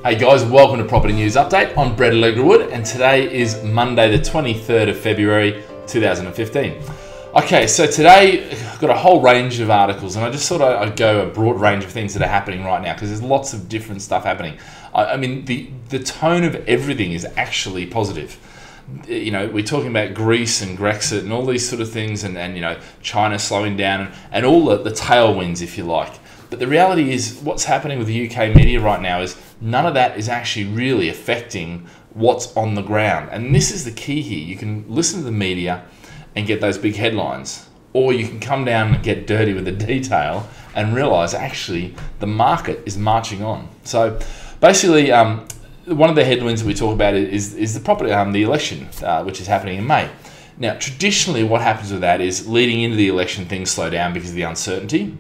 Hey guys, welcome to Property News Update. I'm Brett Alegre-Wood and today is Monday the 23rd of February 2015. Okay, so today I've got a whole range of articles and I just thought I'd go a broad range of things that are happening right now because there's lots of different stuff happening. I mean, the tone of everything is actually positive. You know, we're talking about Greece and Brexit and all these sort of things and you know, China slowing down and all the tailwinds, if you like. But the reality is what's happening with the UK media right now is none of that is actually really affecting what's on the ground. And this is the key here. You can listen to the media and get those big headlines, or you can come down and get dirty with the detail and realize actually the market is marching on. So basically, one of the headwinds that we talk about is the election, which is happening in May. Now, traditionally what happens with that is leading into the election, things slow down because of the uncertainty.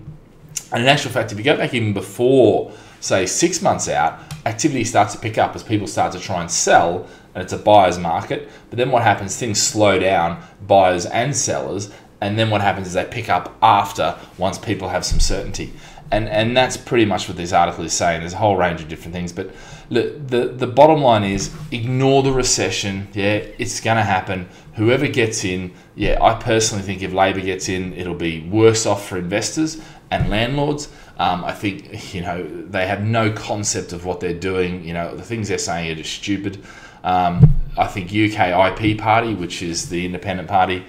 And in actual fact, if you go back even before, say, 6 months out, activity starts to pick up as people start to try and sell, and it's a buyer's market. But then what happens, things slow down, buyers and sellers, and then what happens is they pick up after, once people have some certainty. And that's pretty much what this article is saying. There's a whole range of different things. But look, the bottom line is ignore the recession. Yeah, it's going to happen. Whoever gets in, yeah, I personally think if Labor gets in, it'll be worse off for investors and landlords. I think, you know, they have no concept of what they're doing. You know, the things they're saying are just stupid. I think UK IP Party, which is the independent party,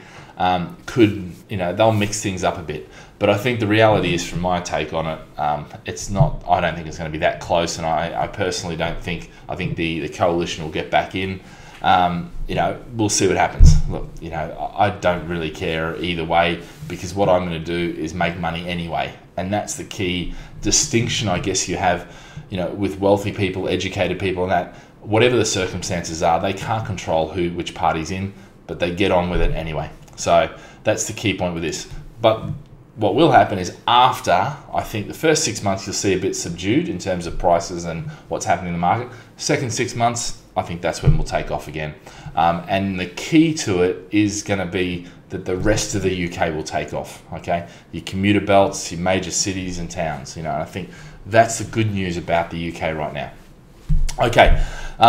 could, you know, they'll mix things up a bit. But I think the reality is, from my take on it, it's not, I don't think it's going to be that close. And I personally don't think, I think the coalition will get back in. You know, we'll see what happens. Look, you know, I don't really care either way because what I'm going to do is make money anyway. And that's the key distinction, I guess, you have, you know, with wealthy people, educated people, and that whatever the circumstances are, they can't control which party's in, but they get on with it anyway. So that's the key point with this. But what will happen is after, I think the first 6 months, you'll see a bit subdued in terms of prices and what's happening in the market. Second 6 months, I think that's when we'll take off again. And the key to it is going to be that the rest of the UK will take off, okay? Your commuter belts, your major cities and towns, you know, and I think that's the good news about the UK right now. Okay,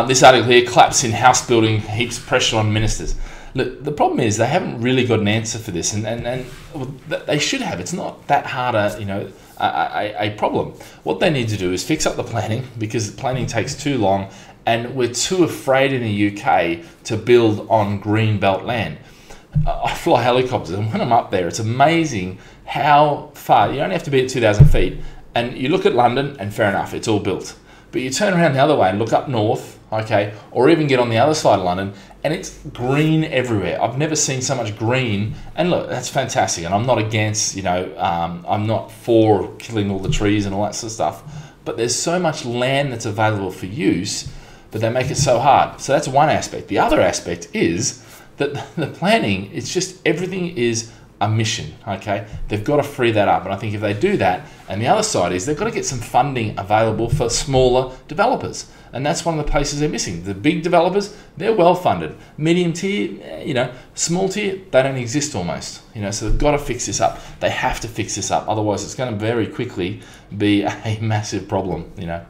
this article here, collapse in house building heaps pressure on ministers. Look, the problem is they haven't really got an answer for this, and they should have. It's not that hard a problem. What they need to do is fix up the planning, because planning takes too long, and we're too afraid in the UK to build on green belt land. I fly helicopters, and when I'm up there, it's amazing how far. You only have to be at 2,000 feet, and you look at London, and fair enough, it's all built. But you turn around the other way and look up north, okay, or even get on the other side of London, and it's green everywhere. I've never seen so much green, and look, that's fantastic. And I'm not against, you know, I'm not for killing all the trees and all that sort of stuff. But there's so much land that's available for use, but they make it so hard. So that's one aspect. The other aspect is that the planning, it's just everything is a mission, okay? They've got to free that up. And I think if they do that, and the other side is they've got to get some funding available for smaller developers. And that's one of the places they're missing. The big developers, they're well funded. Medium tier, you know, small tier, they don't exist almost. You know, so they've got to fix this up. They have to fix this up. Otherwise, it's going to very quickly be a massive problem, you know.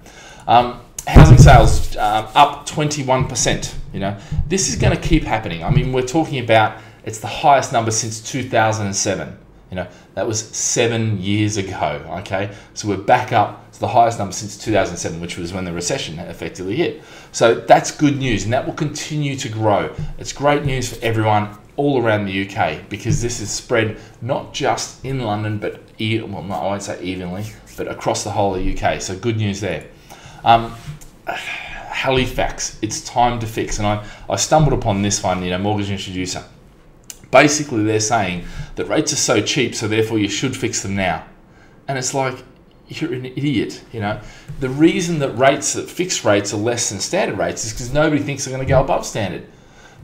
Housing sales up 21%, you know. This is going to keep happening. I mean, we're talking about, it's the highest number since 2007. You know, that was 7 years ago, okay? So we're back up to the highest number since 2007, which was when the recession effectively hit. So that's good news, and that will continue to grow. It's great news for everyone all around the UK, because this is spread not just in London, but, well, no, I won't say evenly, but across the whole of the UK. So good news there. Halifax, it's time to fix. And I stumbled upon this one, you know, Mortgage Introducer. Basically, they're saying that rates are so cheap, so therefore you should fix them now. And it's like, you're an idiot, you know. The reason that fixed rates are less than standard rates is because nobody thinks they're going to go above standard.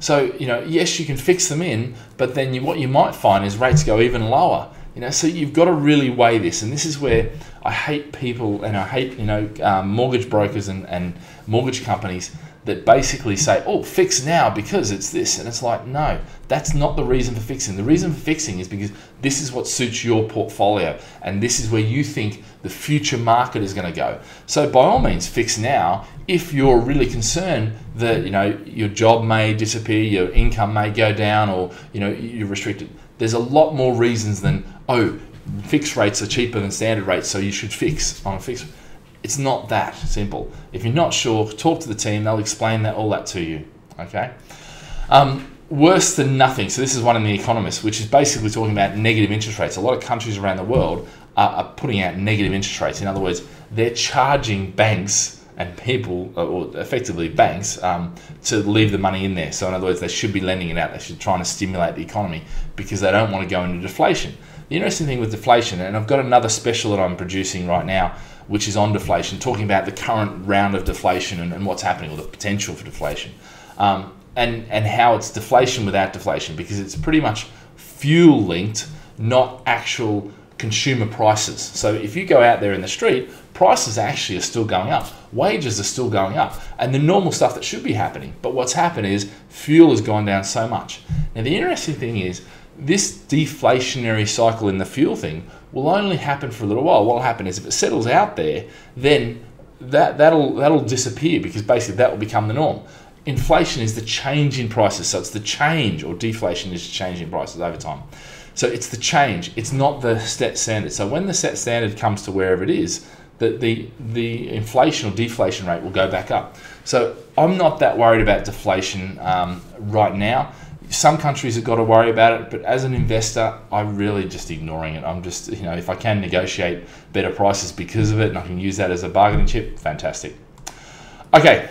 So, you know, yes, you can fix them in, but then what you might find is rates go even lower. You know, so you've got to really weigh this, and this is where I hate people, and I hate, you know, mortgage brokers and mortgage companies that basically say, oh, fix now because it's this. And it's like, no, that's not the reason for fixing. The reason for fixing is because this is what suits your portfolio. And this is where you think the future market is going to go. So by all means, fix now if you're really concerned that, your job may disappear, your income may go down, or, you're restricted. There's a lot more reasons than, oh, fixed rates are cheaper than standard rates, so you should fix on a fixed. It's not that simple. If you're not sure, talk to the team. They'll explain all that to you. Okay. Worse than nothing. So this is one in The Economist, which is basically talking about negative interest rates. A lot of countries around the world are putting out negative interest rates. In other words, they're charging banks and people, or effectively banks, to leave the money in there. So in other words, they should be lending it out. They should try to stimulate the economy because they don't want to go into deflation. The interesting thing with deflation, and I've got another special that I'm producing right now, which is on deflation, talking about the current round of deflation and what's happening, or the potential for deflation, and how it's deflation without deflation, because it's pretty much fuel linked, not actual consumer prices. So if you go out there in the street, prices actually are still going up, wages are still going up, and the normal stuff that should be happening. But what's happened is fuel has gone down so much. Now the interesting thing is, this deflationary cycle in the fuel thing will only happen for a little while. What will happen is if it settles out there, then that'll disappear, because basically that will become the norm. Inflation is the change in prices, so it's the change, or deflation is change in prices over time. So it's the change, it's not the set standard. So when the set standard comes to wherever it is, the inflation or deflation rate will go back up. So I'm not that worried about deflation right now. Some countries have got to worry about it, but as an investor, I'm really just ignoring it. I'm just, if I can negotiate better prices because of it, and I can use that as a bargaining chip, fantastic. Okay,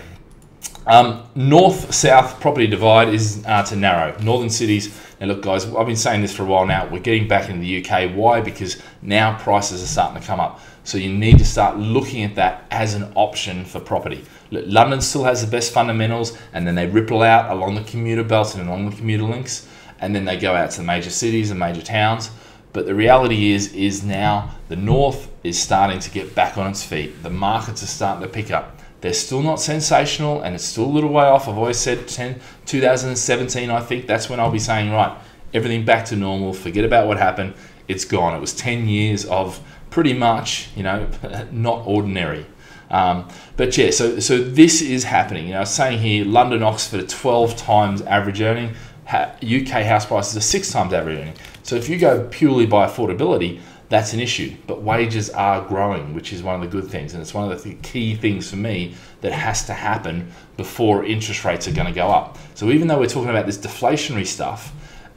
North-South property divide is to narrow. Northern cities, now look guys, I've been saying this for a while now, we're getting back into the UK. Why? Because now prices are starting to come up. So you need to start looking at that as an option for property. Look, London still has the best fundamentals, and then they ripple out along the commuter belts and along the commuter links, and then they go out to the major cities and major towns. But the reality is now the North is starting to get back on its feet. The markets are starting to pick up. They're still not sensational, and it's still a little way off. I've always said 2017, I think that's when I'll be saying, right, everything back to normal, forget about what happened, it's gone. It was 10 years of pretty much, not ordinary. But yeah, so this is happening. I was saying here, London, Oxford are 12 times average earning. UK house prices are 6 times average earning. So if you go purely by affordability, that's an issue. But wages are growing, which is one of the good things. And it's one of the key things for me that has to happen before interest rates are going to go up. So even though we're talking about this deflationary stuff,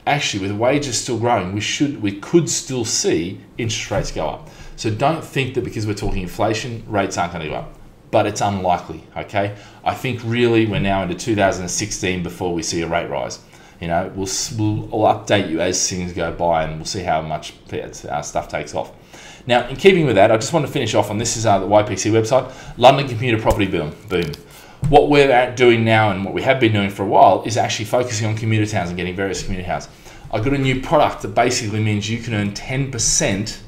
actually with wages still growing, we could still see interest rates go up. So don't think that because we're talking inflation, rates aren't going to go up. But it's unlikely, okay? I think really we're now into 2016 before we see a rate rise. We'll update you as things go by, and we'll see how much stuff takes off. Now, in keeping with that, I just want to finish off on this. Is the YPC website, London commuter property boom. What we're doing now, and what we have been doing for a while, is actually focusing on commuter towns and getting various commuter houses. I've got a new product that basically means you can earn 10%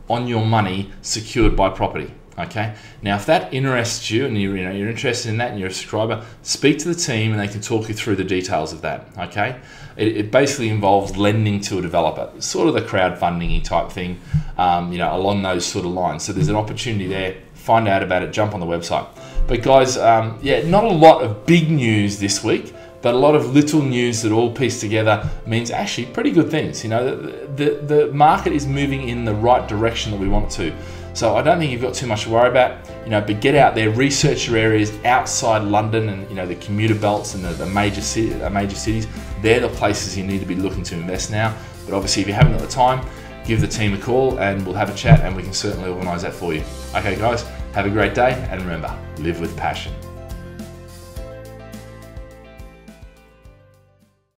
on your money secured by property. Okay. Now, if that interests you, and you're interested in that, and you're a subscriber, speak to the team, and they can talk you through the details of that. Okay. It basically involves lending to a developer, sort of the crowdfunding type thing, along those sort of lines. So there's an opportunity there. Find out about it. Jump on the website. But guys, not a lot of big news this week, but a lot of little news that all pieced together means actually pretty good things. The market is moving in the right direction that we want it to. So I don't think you've got too much to worry about, but get out there, research your areas outside London and, the commuter belts and the major cities. They're the places you need to be looking to invest now. But obviously, if you haven't got the time, give the team a call and we'll have a chat, and we can certainly organise that for you. Okay, guys, have a great day, and remember, live with passion.